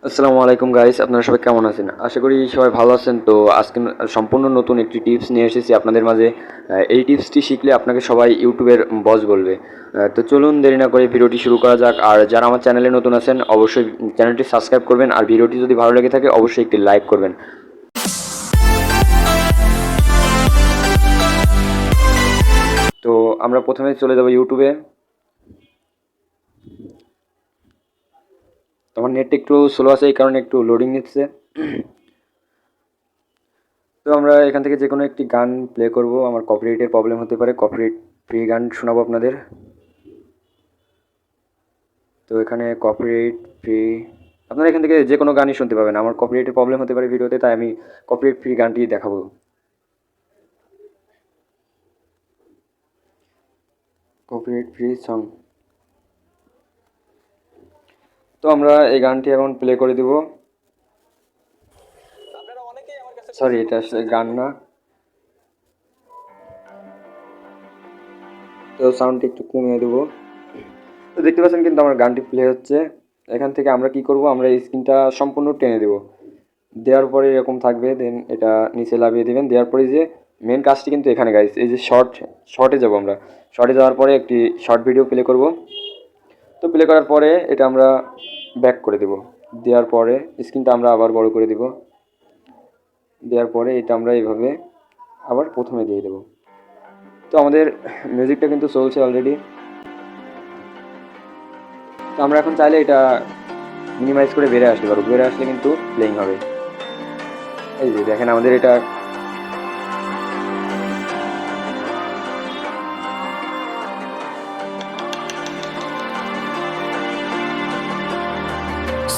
আসসালামু আলাইকুম গাইস, আপনারা সবাই কেমন আছেন? আশা করি সবাই ভালো আছেন। তো আজকে সম্পূর্ণ নতুন একটি টিপস নিয়ে এসেছি আপনাদের মাঝে। এই টিপসটি শিখলে আপনাকে সবাই ইউটিউবের বস বলবে। তো চলুন দেরি না করে ভিডিওটি শুরু করা যাক। আর যারা আমার চ্যানেলে নতুন আছেন অবশ্যই চ্যানেলটি সাবস্ক্রাইব করবেন, আর ভিডিওটি যদি ভালো লেগে থাকে অবশ্যই একটি লাইক করবেন। তো আমরা প্রথমে চলে যাব ইউটিউবে। তোমার নেটটা একটু স্লো আছে, এই কারণে একটু লোডিং নিচ্ছে। তো আমরা এখান থেকে যে কোনো একটি গান প্লে করব। আমার কপিরাইটের প্রবলেম হতে পারে, কপিরাইট ফ্রি গান শোনাবো আপনাদের। তো এখানে কপিরাইট ফ্রি, আপনারা এখান থেকে যে কোনো গানই শুনতে পাবেন। আমার কপিরাইটের প্রবলেম হতে পারে ভিডিওতে, তাই আমি কপিরাইট ফ্রি গানটি দেখাবো। Copyright free song. তো আমরা এই গানটি এখন প্লে করে দেব। সরি, এটা আসলে গান না। তো সাউন্ডটি একটু কমিয়ে দেবো। তো দেখতে পাচ্ছেন কিন্তু আমার গানটি প্লে হচ্ছে। এখান থেকে আমরা কি করব, আমরা এই স্ক্রিনটা সম্পূর্ণ টেনে দেব। দেওয়ার পরে এরকম থাকবে, দেন এটা নিচে লাভিয়ে দেবেন। দেওয়ার পরে যে মেন কাজটি কিন্তু এখানে গাইস, এই যে শর্টে যাব আমরা। শর্টে যাওয়ার পরে একটি শর্ট ভিডিও প্লে করব। তো প্লে করার পরে এটা আমরা ব্যাক করে দেব। দেওয়ার পরে স্ক্রিনটা আমরা আবার বড় করে দেব। দেওয়ার পরে এটা আমরা এইভাবে আবার প্রথমে দিয়ে দেব। তো আমাদের মিউজিকটা কিন্তু চলছে অলরেডি। তো আমরা এখন চাইলে এটা মিনিমাইজ করে বেড়ে আসতে পারবো। বেড়ে আসলে কিন্তু প্লেইং হবে। এই যে দেখেন আমাদের এটা।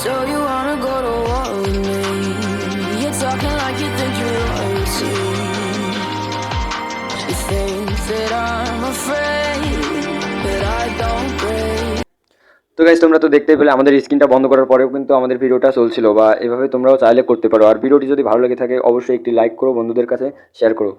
So you wanna go to war with me? You're talking like you think you're royalty. You think that I'm afraid, but I don't break. তো গাইস, তোমরা তো দেখতেই পেলে আমাদের স্ক্রিনটা বন্ধ করার পরেও কিন্তু আমাদের ভিডিওটা চলছিল, বা এভাবে তোমরাও চাইলে করতে পারো। আর ভিডিওটি যদি ভালো লেগে থাকে অবশ্যই একটি লাইক করো, বন্ধুদের কাছে শেয়ার করো।